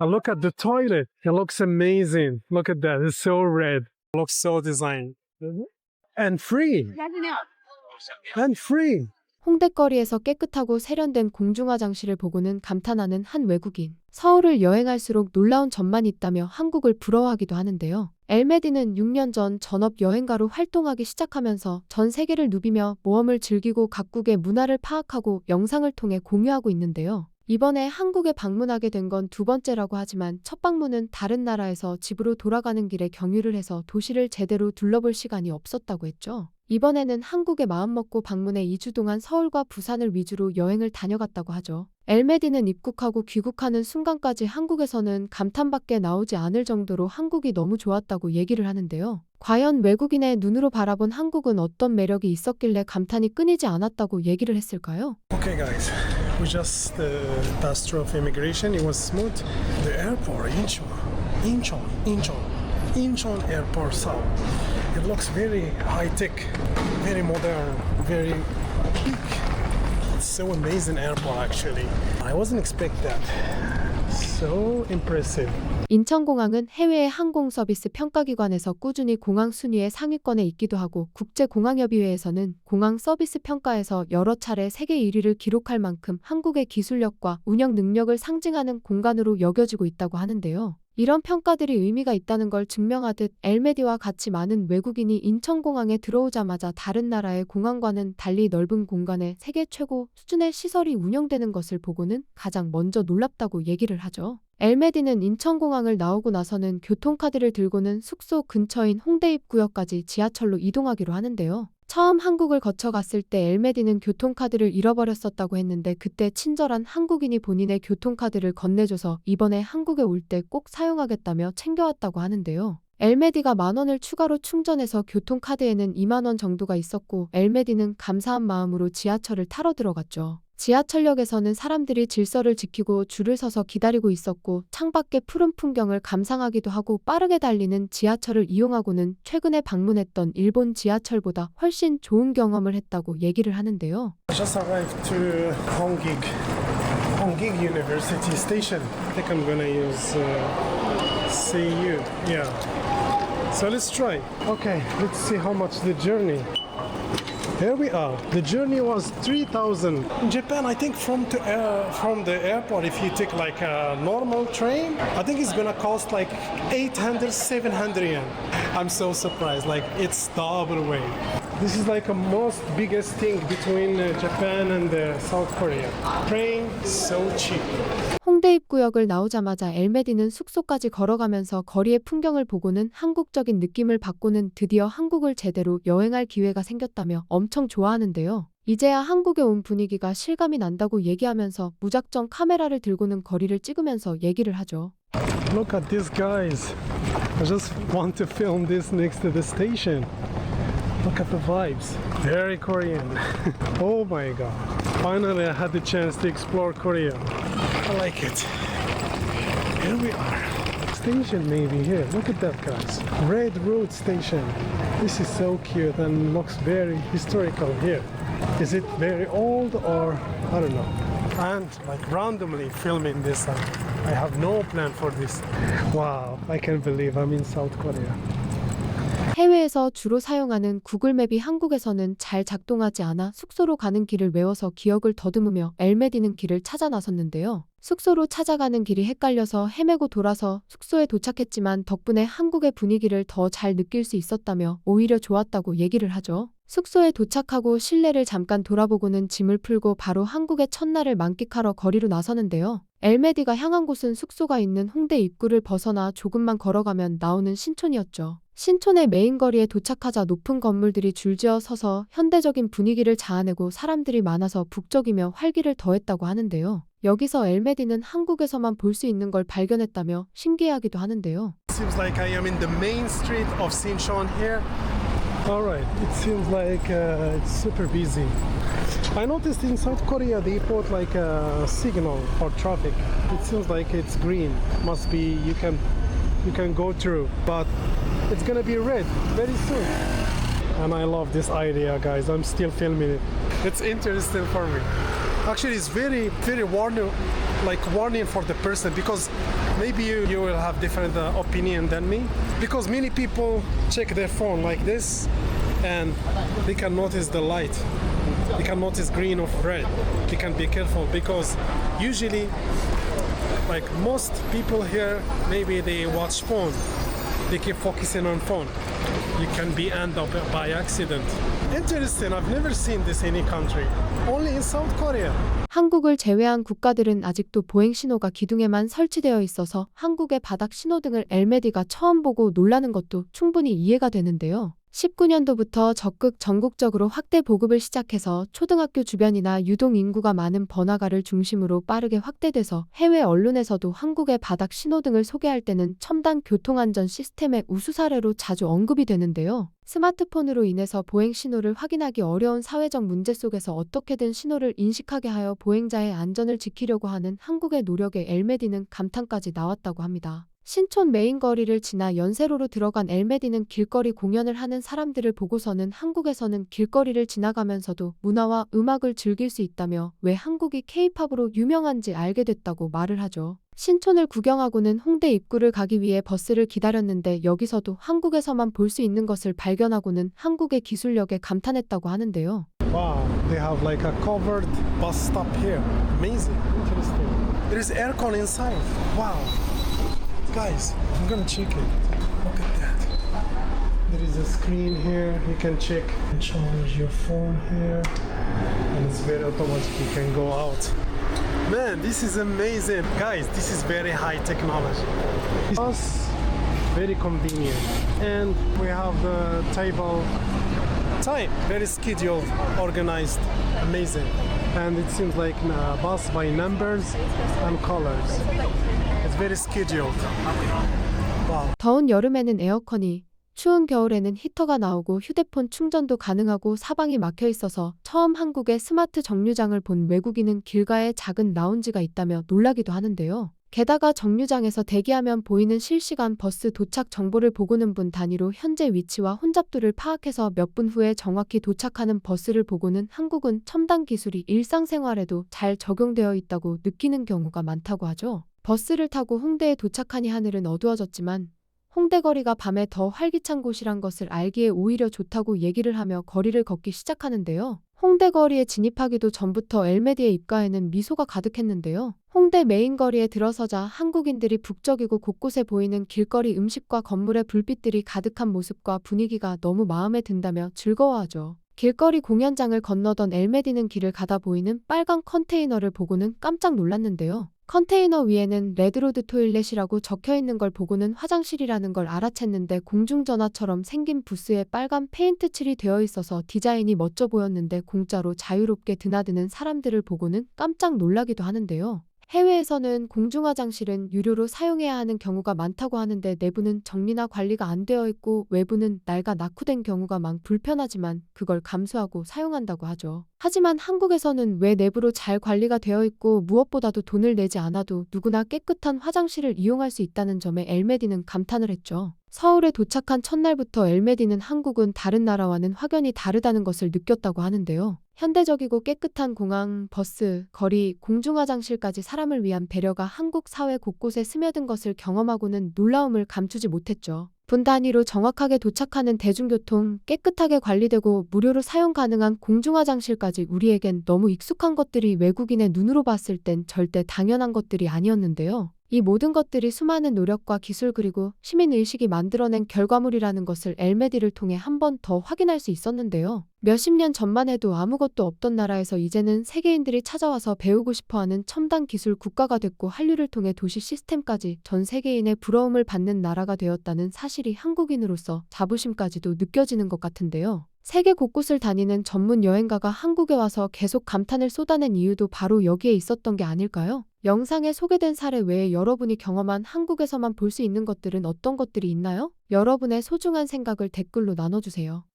And look at the toilet. It looks amazing. Look at that. It's so red. It looks so designed. And free. And free. 홍대거리에서 깨끗하고 세련된 공중화장실을 보고는 감탄하는 한 외국인. 서울을 여행할수록 놀라운 점만 있다며 한국을 부러워하기도 하는데요. 엘메디는 6년 전 전업 여행가로 활동하기 시작하면서 전 세계를 누비며 모험을 즐기고 각국의 문화를 파악하고 영상을 통해 공유하고 있는데요. 이번에 한국에 방문하게 된 건 두 번째라고 하지만 첫 방문은 다른 나라에서 집으로 돌아가는 길에 경유를 해서 도시를 제대로 둘러볼 시간이 없었다고 했죠. 이번에는 한국에 마음먹고 방문해 2주 동안 서울과 부산을 위주로 여행을 다녀갔다고 하죠. 엘메디는 입국하고 귀국하는 순간까지 한국에서는 감탄밖에 나오지 않을 정도로 한국이 너무 좋았다고 얘기를 하는데요. 과연 외국인의 눈으로 바라본 한국은 어떤 매력이 있었길래 감탄이 끊이지 않았다고 얘기를 했을까요? Okay, guys, we just passed through of immigration. It was smooth. The airport, Incheon Airport South. It looks very high-tech, very modern, very big. It's so amazing airport actually. I wasn't expect that. So impressive. 인천공항은 해외의 항공 서비스 평가기관에서 꾸준히 공항 순위의 상위권에 있기도 하고 국제공항협의회에서는 공항 서비스 평가에서 여러 차례 세계 1위를 기록할 만큼 한국의 기술력과 운영 능력을 상징하는 공간으로 여겨지고 있다고 하는데요. 이런 평가들이 의미가 있다는 걸 증명하듯 엘메디와 같이 많은 외국인이 인천공항에 들어오자마자 다른 나라의 공항과는 달리 넓은 공간에 세계 최고 수준의 시설이 운영되는 것을 보고는 가장 먼저 놀랍다고 얘기를 하죠. 엘메디는 인천공항을 나오고 나서는 교통카드를 들고는 숙소 근처인 홍대 입구역까지 지하철로 이동하기로 하는데요. 처음 한국을 거쳐갔을 때 엘메디는 교통카드를 잃어버렸었다고 했는데 그때 친절한 한국인이 본인의 교통카드를 건네줘서 이번에 한국에 올 때 꼭 사용하겠다며 챙겨왔다고 하는데요. 엘메디가 10,000원을 추가로 충전해서 교통카드에는 20,000원 정도가 있었고 엘메디는 감사한 마음으로 지하철을 타러 들어갔죠. 지하철역에서는 사람들이 질서를 지키고 줄을 서서 기다리고 있었고 창밖의 푸른 풍경을 감상하기도 하고 빠르게 달리는 지하철을 이용하고는 최근에 방문했던 일본 지하철보다 훨씬 좋은 경험을 했다고 얘기를 하는데요. I just arrived to Hongik University Station. I think I'm gonna use CU. Yeah. So let's try. Okay, let's see how much the journey. Here we are. The journey was 3,000. In Japan, I think from the airport, if you take like a normal train, I think it's gonna cost like 800, 700 yen. I'm so surprised. Like it's double way. This is like a most biggest thing between Japan and South Korea. Train so cheap. 홍대 입구역을 나오자마자 엘메디는 숙소까지 걸어가면서 거리의 풍경을 보고는 한국적인 느낌을 받고는 드디어 한국을 제대로 여행할 기회가 생겼다며 엄청 좋아하는데요. 이제야 한국에 온 분위기가 실감이 난다고 얘기하면서 무작정 카메라를 들고는 거리를 찍으면서 얘기를 하죠. Look at these guys. I just want to film this next to the station. Look at the vibes. Very Korean. Oh my god. Finally I had the chance to explore Korea. I like it. Here we are. Station maybe here. Look at that guys. Red Road Station. This is so cute and looks very historical here. Is it very old or I don't know. And like randomly filming this. I have no plan for this. Wow, I can't believe I'm in South Korea. 해외에서 주로 사용하는 구글맵이 한국에서는 잘 작동하지 않아 숙소로 가는 길을 외워서 기억을 더듬으며 엘메디는 길을 찾아 나섰는데요. 숙소로 찾아가는 길이 헷갈려서 헤매고 돌아서 숙소에 도착했지만 덕분에 한국의 분위기를 더 잘 느낄 수 있었다며 오히려 좋았다고 얘기를 하죠. 숙소에 도착하고 실내를 잠깐 돌아보고는 짐을 풀고 바로 한국의 첫날을 만끽하러 거리로 나서는데요. 엘메디가 향한 곳은 숙소가 있는 홍대 입구를 벗어나 조금만 걸어가면 나오는 신촌이었죠. 신촌의 메인 거리에 도착하자 높은 건물들이 줄지어 서서 현대적인 분위기를 자아내고 사람들이 많아서 북적이며 활기를 더했다고 하는데요. 여기서 엘메디는 한국에서만 볼 수 있는 걸 발견했다며 신기해하기도 하는데요. Seems like I am in the main street of Sinchon here. Alright, it seems like it's super busy. I noticed in South Korea they put like a signal for traffic. It seems like it's green. Must be you can go through, but it's gonna be red very soon. And I love this idea, guys. I'm still filming it. It's interesting for me. Actually, it's very, very like warning for the person because maybe you will have different opinion than me because many people check their phone like this and they can notice the light, they can notice green or red, they can be careful because usually like most people here maybe they watch phone, they keep focusing on phone, you can be end up by accident. Interesting, I've never seen this in any country, only in South Korea. 한국을 제외한 국가들은 아직도 보행 신호가 기둥에만 설치되어 있어서 한국의 바닥 신호등을 엘메디가 처음 보고 놀라는 것도 충분히 이해가 되는데요. 19년도부터 적극 전국적으로 확대 보급을 시작해서 초등학교 주변이나 유동 인구가 많은 번화가를 중심으로 빠르게 확대돼서 해외 언론에서도 한국의 바닥 신호등을 소개할 때는 첨단 교통안전 시스템의 우수 사례로 자주 언급이 되는데요. 스마트폰으로 인해서 보행 신호를 확인하기 어려운 사회적 문제 속에서 어떻게든 신호를 인식하게 하여 보행자의 안전을 지키려고 하는 한국의 노력에 엘메디는 감탄까지 나왔다고 합니다. 신촌 메인 거리를 지나 연세로로 들어간 엘메디는 길거리 공연을 하는 사람들을 보고서는 한국에서는 길거리를 지나가면서도 문화와 음악을 즐길 수 있다며 왜 한국이 K-팝으로 유명한지 알게 됐다고 말을 하죠. 신촌을 구경하고는 홍대 입구를 가기 위해 버스를 기다렸는데 여기서도 한국에서만 볼 수 있는 것을 발견하고는 한국의 기술력에 감탄했다고 하는데요. Wow, they have like a covered bus stop here. Amazing, interesting. There is aircon inside. Wow. Guys, I'm gonna check it. Look at that. There is a screen here. You can check and charge your phone here. And it's very automatic. You can go out. Man, this is amazing. Guys, this is very high technology. It's very convenient. And we have the table time. Very scheduled, organized, amazing. And it seems like a bus by numbers and colors. It's very scheduled. Wow. 더운 여름에는 에어컨이, 추운 겨울에는 히터가 나오고 휴대폰 충전도 가능하고 사방이 막혀 있어서 처음 한국의 스마트 정류장을 본 외국인은 길가에 작은 라운지가 있다며 놀라기도 하는데요. 게다가 정류장에서 대기하면 보이는 실시간 버스 도착 정보를 보고는 분 단위로 현재 위치와 혼잡도를 파악해서 몇 분 후에 정확히 도착하는 버스를 보고는 한국은 첨단 기술이 일상생활에도 잘 적용되어 있다고 느끼는 경우가 많다고 하죠. 버스를 타고 홍대에 도착하니 하늘은 어두워졌지만 홍대 거리가 밤에 더 활기찬 곳이란 것을 알기에 오히려 좋다고 얘기를 하며 거리를 걷기 시작하는데요. 홍대 거리에 진입하기도 전부터 엘메디의 입가에는 미소가 가득했는데요. 홍대 메인 거리에 들어서자 한국인들이 북적이고 곳곳에 보이는 길거리 음식과 건물의 불빛들이 가득한 모습과 분위기가 너무 마음에 든다며 즐거워하죠. 길거리 공연장을 건너던 엘메디는 길을 가다 보이는 빨간 컨테이너를 보고는 깜짝 놀랐는데요. 컨테이너 위에는 레드로드 토일렛이라고 적혀 있는 걸 보고는 화장실이라는 걸 알아챘는데 공중전화처럼 생긴 부스에 빨간 페인트 칠이 되어 있어서 디자인이 멋져 보였는데 공짜로 자유롭게 드나드는 사람들을 보고는 깜짝 놀라기도 하는데요. 해외에서는 공중화장실은 유료로 사용해야 하는 경우가 많다고 하는데 내부는 정리나 관리가 안 되어 있고 외부는 낡아 낙후된 경우가 많 불편하지만 그걸 감수하고 사용한다고 하죠. 하지만 한국에서는 왜 내부로 잘 관리가 되어 있고 무엇보다도 돈을 내지 않아도 누구나 깨끗한 화장실을 이용할 수 있다는 점에 엘메디는 감탄을 했죠. 서울에 도착한 첫날부터 엘메디는 한국은 다른 나라와는 확연히 다르다는 것을 느꼈다고 하는데요. 현대적이고 깨끗한 공항, 버스, 거리, 공중화장실까지 사람을 위한 배려가 한국 사회 곳곳에 스며든 것을 경험하고는 놀라움을 감추지 못했죠. 분 단위로 정확하게 도착하는 대중교통, 깨끗하게 관리되고 무료로 사용 가능한 공중화장실까지 우리에겐 너무 익숙한 것들이 외국인의 눈으로 봤을 땐 절대 당연한 것들이 아니었는데요. 이 모든 것들이 수많은 노력과 기술 그리고 시민의식이 만들어낸 결과물이라는 것을 엘메디를 통해 한 번 더 확인할 수 있었는데요. 몇십 년 전만 해도 아무것도 없던 나라에서 이제는 세계인들이 찾아와서 배우고 싶어하는 첨단 기술 국가가 됐고 한류를 통해 도시 시스템까지 전 세계인의 부러움을 받는 나라가 되었다는 사실이 한국인으로서 자부심까지도 느껴지는 것 같은데요. 세계 곳곳을 다니는 전문 여행가가 한국에 와서 계속 감탄을 쏟아낸 이유도 바로 여기에 있었던 게 아닐까요? 영상에 소개된 사례 외에 여러분이 경험한 한국에서만 볼 수 있는 것들은 어떤 것들이 있나요? 여러분의 소중한 생각을 댓글로 나눠주세요.